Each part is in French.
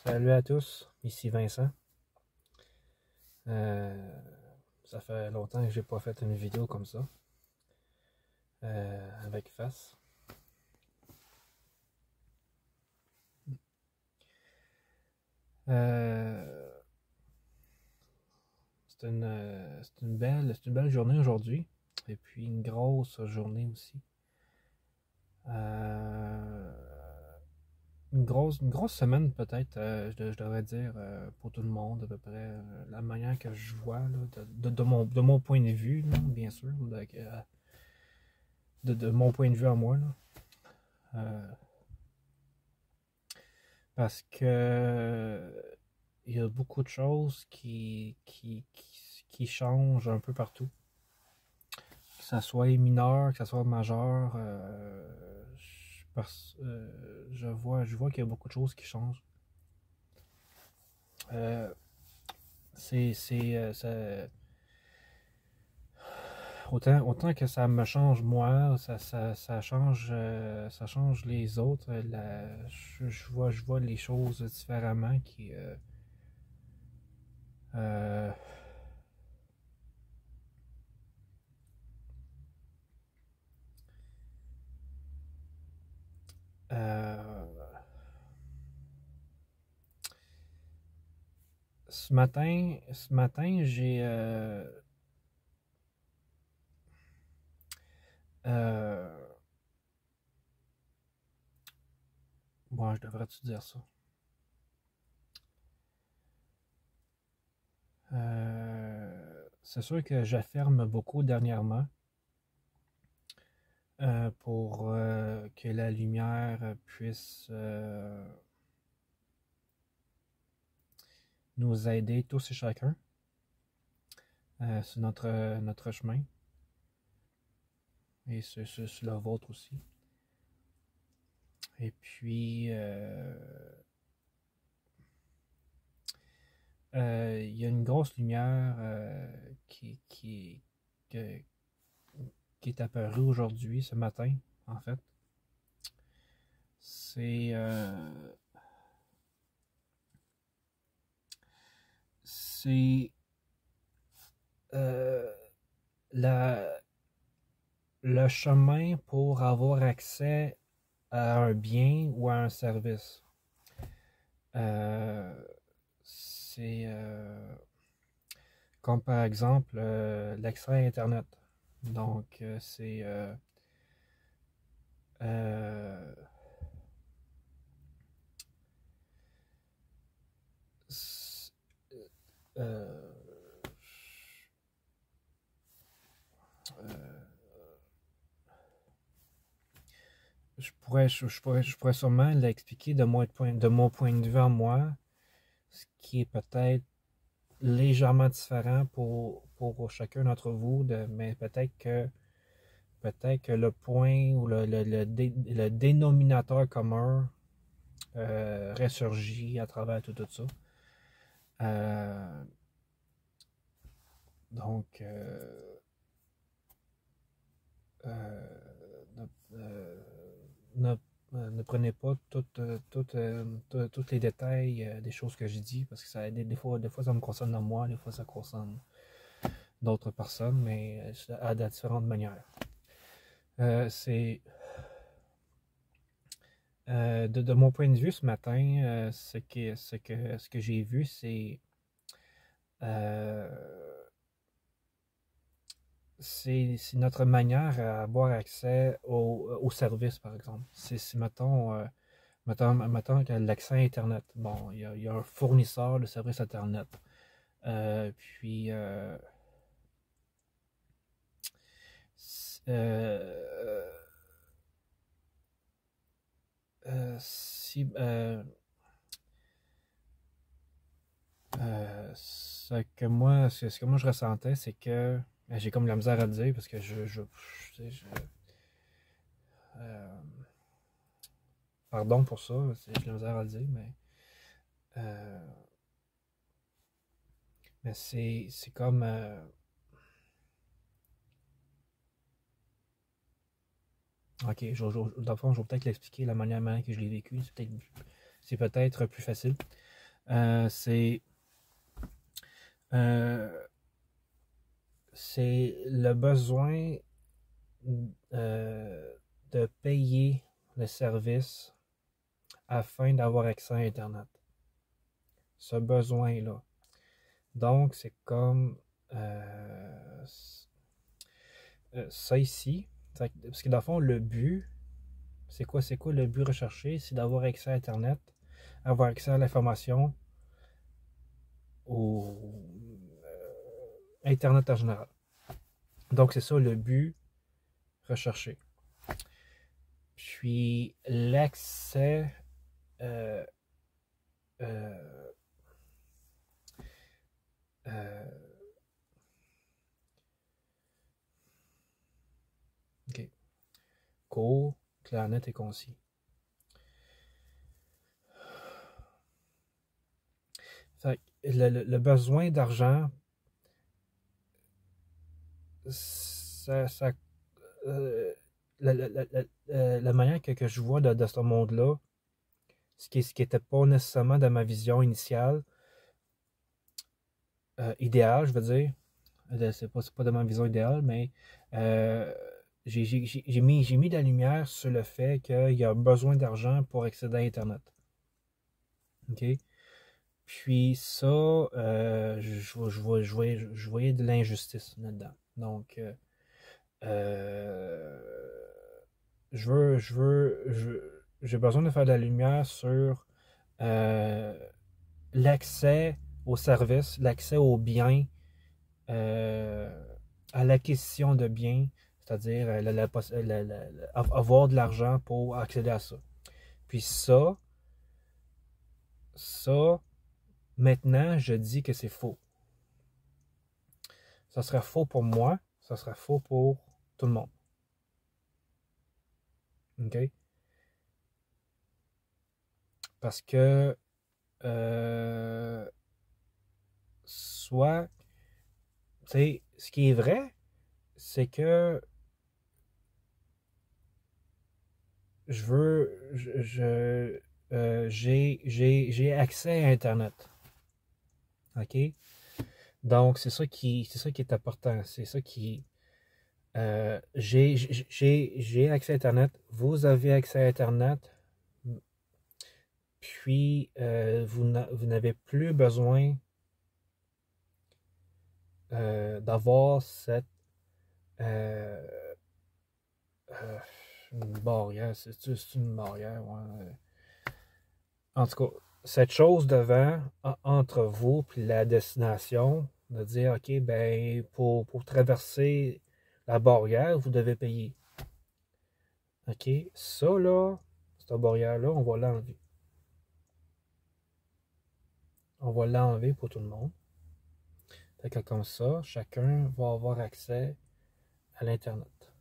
Salut à tous, ici Vincent. Ça fait longtemps que j'ai pas fait une vidéo comme ça, avec face. Euh, c'est une belle journée aujourd'hui, et puis une grosse journée aussi. Euh, une grosse semaine peut-être, je devrais dire, pour tout le monde à peu près. La manière que je vois, là, de mon point de vue, là, bien sûr, de mon point de vue à moi. Là. Euh, Parce que il y a beaucoup de choses qui changent un peu partout. Que ça soit mineur, que ça soit majeur, je vois qu'il y a beaucoup de choses qui changent. Euh, autant que ça me change moi, ça change les autres. Je vois les choses différemment euh, euh, ce matin, euh, bon, je devrais-tu dire ça? C'est sûr que j'affirme beaucoup dernièrement pour que la lumière puisse nous aider tous et chacun sur notre chemin et sur le vôtre aussi. Et puis, il y a une grosse lumière que- qui est apparue aujourd'hui, ce matin, en fait. C'est c'est euh, la, le chemin pour avoir accès à un bien ou à un service. Euh, c'est comme par exemple l'accès à Internet. Donc, euh, c'est euh, euh, je pourrais sûrement l'expliquer de mon point de vue à moi, ce qui est peut-être légèrement différent pour chacun d'entre vous, mais peut-être que le point ou le dénominateur commun ressurgit à travers tout ça. Euh, donc, euh, ne, euh, ne, ne prenez pas tous les détails des choses que je dis, parce que des fois ça me concerne moi, des fois ça concerne d'autres personnes, mais à différentes manières. C'est de mon point de vue ce matin, ce que j'ai vu, euh, c'est notre manière à avoir accès au service, par exemple. Mettons que l'accès à Internet. Bon, il y a un fournisseur de services Internet. Puis, euh, si, ce que moi je ressentais, c'est que j'ai comme la misère à le dire parce que euh, pardon pour ça, j'ai la misère à le dire, euh, mais c'est comme ok, dans le fond, je vais peut-être l'expliquer la manière que je l'ai vécu. C'est peut-être plus facile. C'est euh, c'est le besoin de payer le service afin d'avoir accès à Internet. Ce besoin-là. Donc, c'est comme ça ici. Parce que dans le fond, le but, c'est quoi le but recherché? C'est d'avoir accès à Internet, avoir accès à l'information, au Internet en général. Donc, c'est ça le but recherché. Puis, l'accès euh, euh, euh, ok. Court, clair, net et concis. Fait le besoin d'argent, ça la manière que je vois de ce monde-là, ce qui n'était pas nécessairement dans ma vision initiale, idéale, je veux dire. C'est pas de ma vision idéale, mais j'ai mis de la lumière sur le fait qu'il y a besoin d'argent pour accéder à Internet. OK? Puis ça, je voyais de l'injustice là-dedans. Donc, j'ai besoin de faire de la lumière sur euh, l'accès aux services, l'accès aux biens, euh, à l'acquisition de biens, c'est-à-dire avoir de l'argent pour accéder à ça. Puis ça, maintenant, je dis que c'est faux. Ça serait faux pour moi, ça serait faux pour tout le monde. OK? Parce que soit, tu sais, ce qui est vrai, c'est que je veux, j'ai accès à Internet. OK? Donc, c'est ça qui est important. C'est ça qui, j'ai accès à Internet. Vous avez accès à Internet. Puis, vous n'avez plus besoin d'avoir cette euh, euh, une barrière. C'est une barrière, ouais. En tout cas, cette chose devant, entre vous et la destination, de dire, OK, ben, pour traverser la barrière, vous devez payer. OK, ça, là, cette barrière-là, on va l'enlever. On va l'enlever pour tout le monde. Fait que comme ça, chacun va avoir accès à l'Internet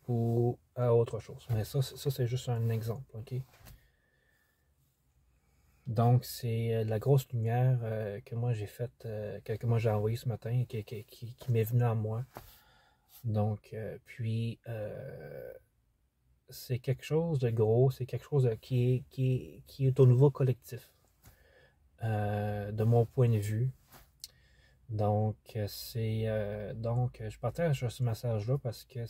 ou à autre chose. Mais ça c'est juste un exemple, OK? Donc, c'est la grosse lumière que moi j'ai faite, que moi j'ai envoyée ce matin, qui m'est venue à moi. Donc, puis, c'est quelque chose de gros, c'est quelque chose qui est au niveau collectif, de mon point de vue. Donc, je partage ce message-là parce que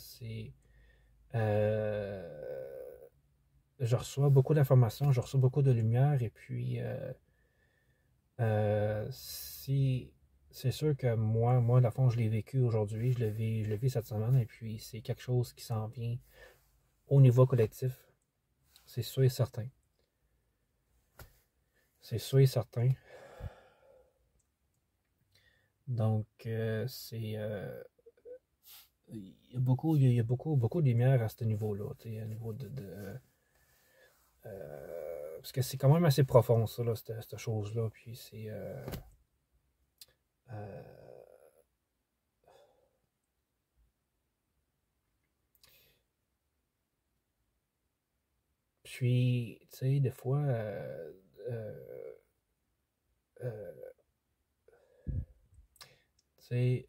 je reçois beaucoup d'informations, je reçois beaucoup de lumière, et puis si c'est sûr que moi, dans le fond, je l'ai vécu aujourd'hui, je le vis cette semaine, et puis c'est quelque chose qui s'en vient au niveau collectif. C'est sûr et certain. C'est sûr et certain. Donc, il y a beaucoup de lumière à ce niveau-là, à niveau parce que c'est quand même assez profond, ça, là, cette chose-là. Puis c'est. Euh, puis, tu sais, des fois, euh, tu sais,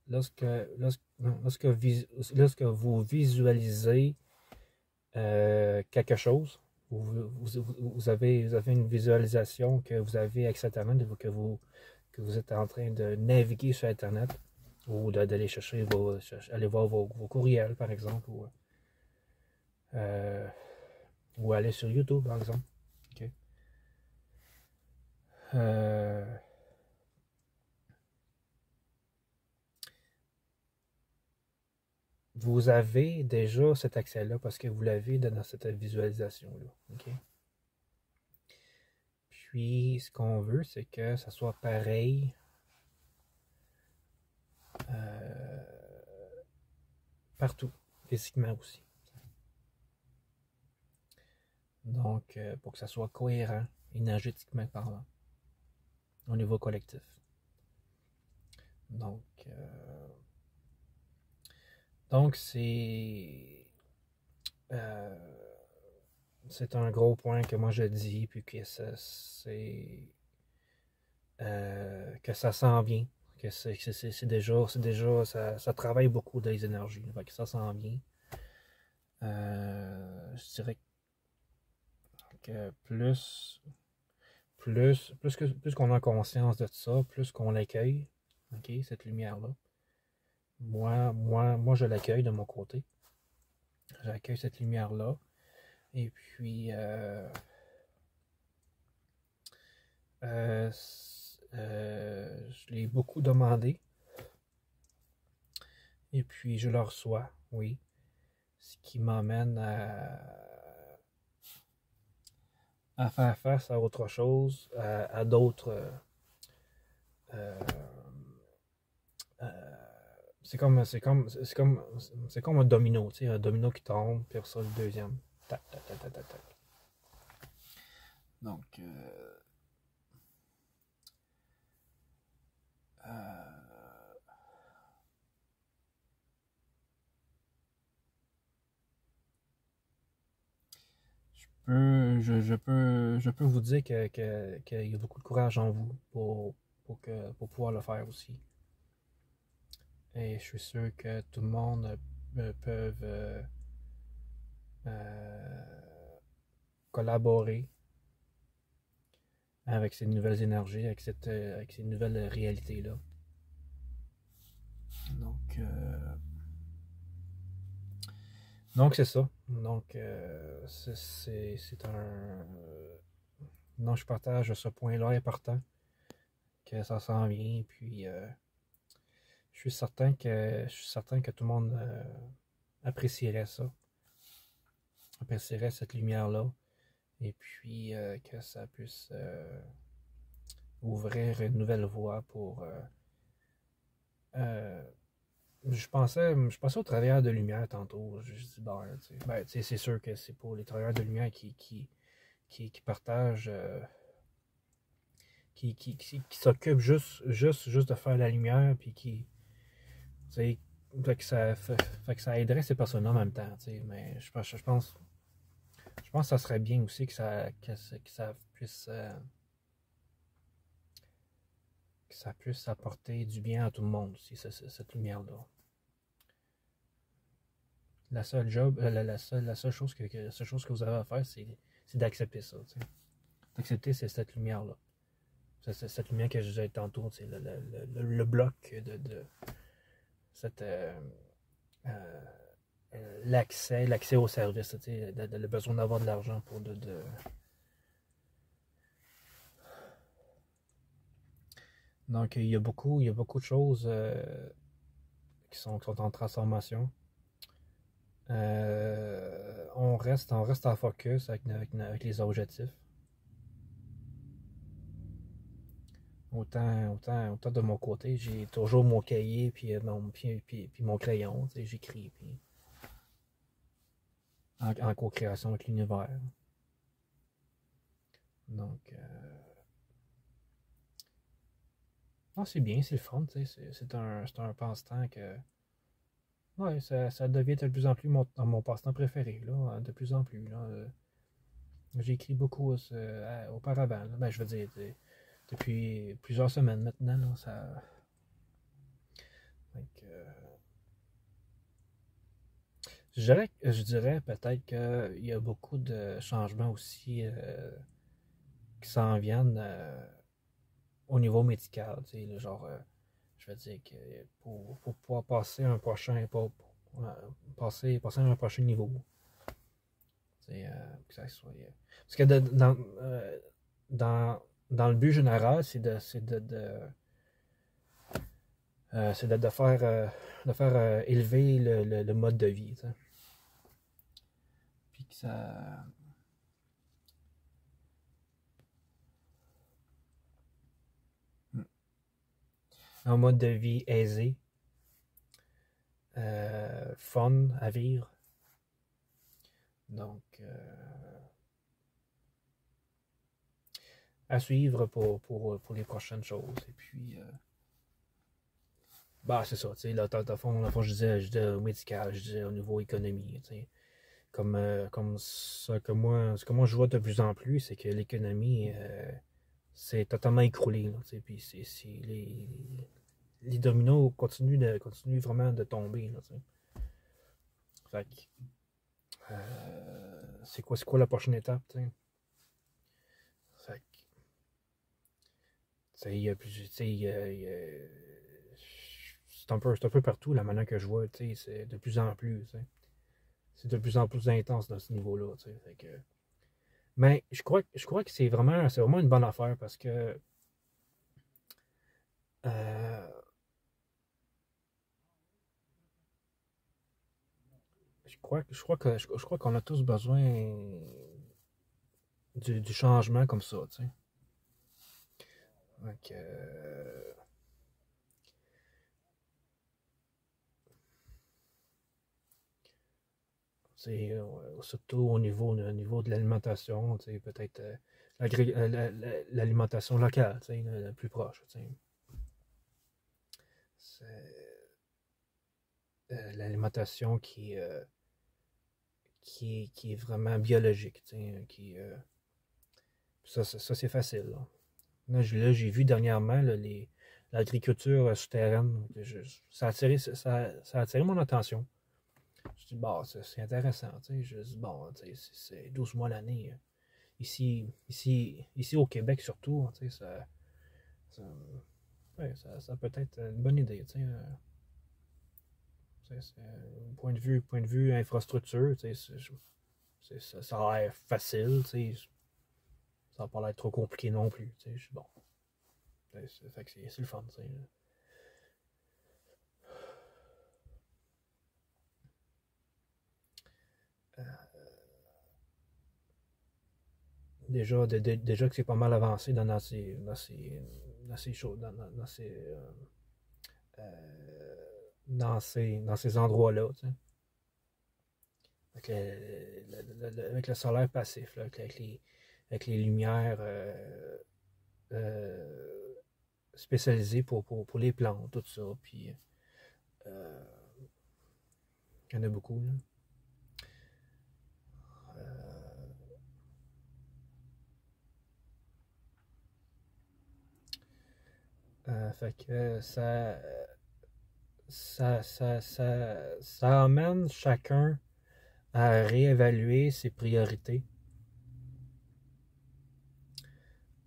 lorsque, lorsque, lorsque vous visualisez quelque chose, vous avez une visualisation que vous avez avec Internet, que vous êtes en train de naviguer sur Internet, ou d'aller chercher aller voir vos courriels, par exemple, euh, ou aller sur YouTube, par exemple. Okay. Vous avez déjà cet accès-là parce que vous l'avez dans cette visualisation-là. Okay? Puis, ce qu'on veut, c'est que ça soit pareil partout, physiquement aussi. Donc, pour que ça soit cohérent, énergétiquement parlant, au niveau collectif. Donc c'est un gros point que moi je dis, puis que que ça s'en vient, que c'est déjà ça travaille beaucoup dans les énergies, que ça s'en vient. Je dirais que plus qu'on a conscience de ça, plus qu'on l'accueille, okay, cette lumière-là. Moi, je l'accueille de mon côté. J'accueille cette lumière-là. Et puis, je l'ai beaucoup demandé. Et puis, je le reçois, oui. Ce qui m'amène à faire face à autre chose, à d'autres... c'est comme un domino, tu sais, un domino qui tombe, puis ça, le deuxième. Tac, tac, tac, tac, tac, tac. Donc, je peux vous dire qu'il y a beaucoup de courage en vous pour pouvoir le faire aussi. Et je suis sûr que tout le monde peut collaborer avec ces nouvelles énergies, avec ces nouvelles réalités-là. Donc c'est ça. Donc c'est un... Non, je partage ce point-là important, que ça s'en vient, puis je suis certain que tout le monde apprécierait ça, apprécierait cette lumière-là, et puis que ça puisse ouvrir une nouvelle voie pour... je pensais au travailleur de lumière tantôt. Je dis, c'est sûr que c'est pour les travailleurs de lumière qui partagent, qui s'occupent juste de faire la lumière, puis qui, fait que ça aiderait ces personnes-là en même temps, mais je pense que ça serait bien aussi que ça puisse apporter du bien à tout le monde aussi, cette lumière-là. La seule chose que vous avez à faire, c'est d'accepter ça. D'accepter cette lumière-là. Cette lumière que je disais tantôt, le bloc de cette l'accès au service, le besoin d'avoir de l'argent pour Donc il y a beaucoup de choses qui sont en transformation. On reste en focus avec les objectifs. Autant de mon côté, j'ai toujours mon cahier puis mon crayon, j'écris puis en co-création avec l'univers. Donc non, c'est bien, c'est le fun, c'est un passe-temps que ouais, ça devient de plus en plus mon passe-temps préféré, là, de plus en plus. Là, j'écris beaucoup auparavant, là. Ben, je veux dire, depuis plusieurs semaines maintenant, là, ça. Donc, Je dirais peut-être qu'il y a beaucoup de changements aussi qui s'en viennent au niveau médical. Tu sais, genre, je veux dire que pour pouvoir passer un prochain, passer à un prochain niveau. Tu sais, que ça soit, parce que dans, dans le but général, c'est de faire élever le mode de vie. Tu sais. Puis que ça. Un mode de vie aisé, fun à vivre. Donc, à suivre pour les prochaines choses. Et puis, bah, c'est ça, tu sais, là, dans le fond, je disais au médical, je disais au niveau économie, tu sais. Comme ça ce que moi je vois de plus en plus, c'est que l'économie c'est totalement écroulé, là, tu sais, puis les dominos continuent vraiment de tomber, là, tu sais. Fait que, c'est quoi la prochaine étape, tu sais? Fait que, tu sais, il y a plus, tu sais, c'est un peu partout la manière que je vois, tu sais, c'est de plus en plus, tu sais. C'est de plus en plus intense dans ce niveau-là, tu sais. Fait que, mais je crois que c'est vraiment une bonne affaire parce que euh, je crois qu'on a tous besoin du changement comme ça, tu sais. Donc, surtout au niveau de l'alimentation, tu sais, peut-être l'alimentation locale, tu sais, la plus proche, tu sais. C'est l'alimentation qui est vraiment biologique, tu sais, ça c'est facile, là. Là, j'ai vu dernièrement là, l'agriculture souterraine. Ça a attiré mon attention. Je dis, bon, c'est intéressant. Tu sais. Je dis, bon, tu sais, c'est 12 mois l'année. Ici au Québec surtout, tu sais, ça, ouais, ça peut être une bonne idée. Tu sais, point de vue infrastructure, tu sais, ça a l'air facile. Tu sais, ça n'a pas l'air trop compliqué non plus. Tu sais, je dis, bon, fait que c'est le fun. Tu sais. Déjà que c'est pas mal avancé dans ces choses, dans ces endroits-là, tu sais. Avec avec le solaire passif, là, avec les lumières euh, spécialisées pour les plantes, tout ça. Puis, euh, il y en a beaucoup. Là. Fait que ça amène chacun à réévaluer ses priorités,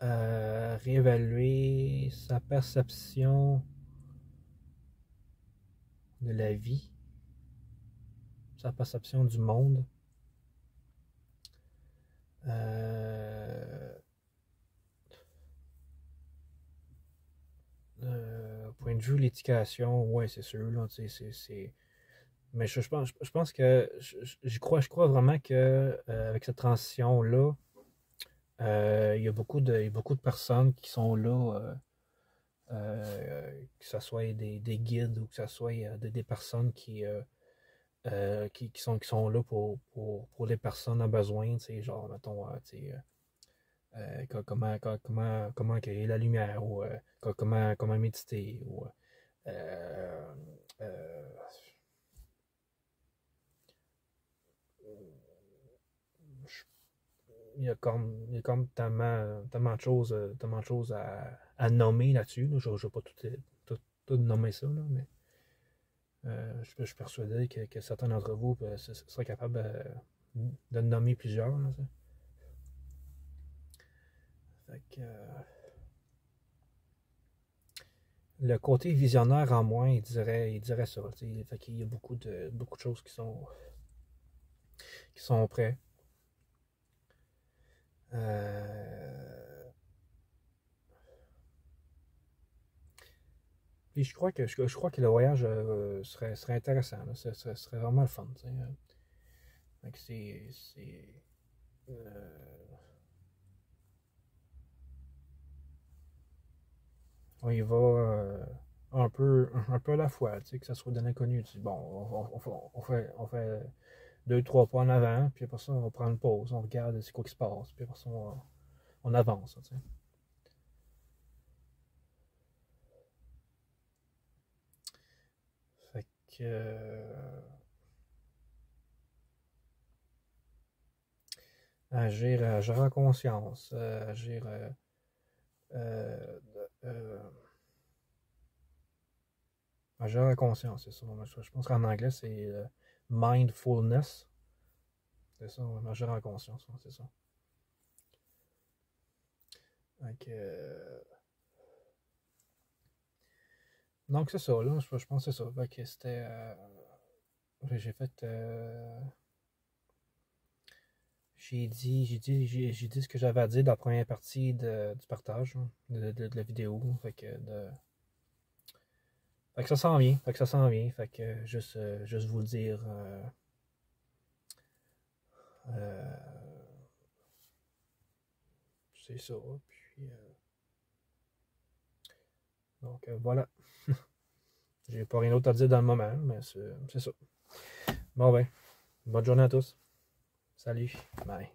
réévaluer sa perception de la vie, sa perception du monde. Point de vue l'éducation, ouais, c'est sûr, là, mais je pense que je crois vraiment que avec cette transition-là, il y a beaucoup de personnes qui sont là, que ce soit des guides ou que ce soit des personnes qui sont là pour les personnes à besoin, tu sais, genre, mettons, comment créer la lumière ou comment méditer ou euh, euh, il y a comme tellement de choses à nommer là-dessus. Là. Je ne vais pas tout nommer ça, là, mais Je suis persuadé que certains d'entre vous seraient capables de nommer plusieurs. Là, fait que, le côté visionnaire en moins, il dirait ça. Fait qu'il y a beaucoup de choses qui sont prêtes. Puis je crois que le voyage serait intéressant. Là. Ce serait vraiment le fun. Fait que on y va un peu à la fois, que ça soit de l'inconnu. Bon, on fait 2-3 pas en avant, puis après ça, on prend une pause, on regarde c'est quoi qui se passe, puis après ça, on avance. T'sais. Fait que. Agir en conscience, agir. Agir en conscience, c'est ça. Je pense qu'en anglais, c'est mindfulness. C'est ça, agir en conscience, c'est ça. Donc, donc c'est ça, là. Je pense que c'est ça. Fait que c'était. J'ai fait. J'ai dit ce que j'avais à dire dans la première partie du partage hein, de la vidéo. Fait que ça s'en vient. Fait que ça s'en vient. Fait que juste vous le dire. C'est ça. Puis, donc voilà. J'ai pas rien d'autre à dire dans le moment, mais c'est ça. Bon ben, bonne journée à tous. Salut. Bye.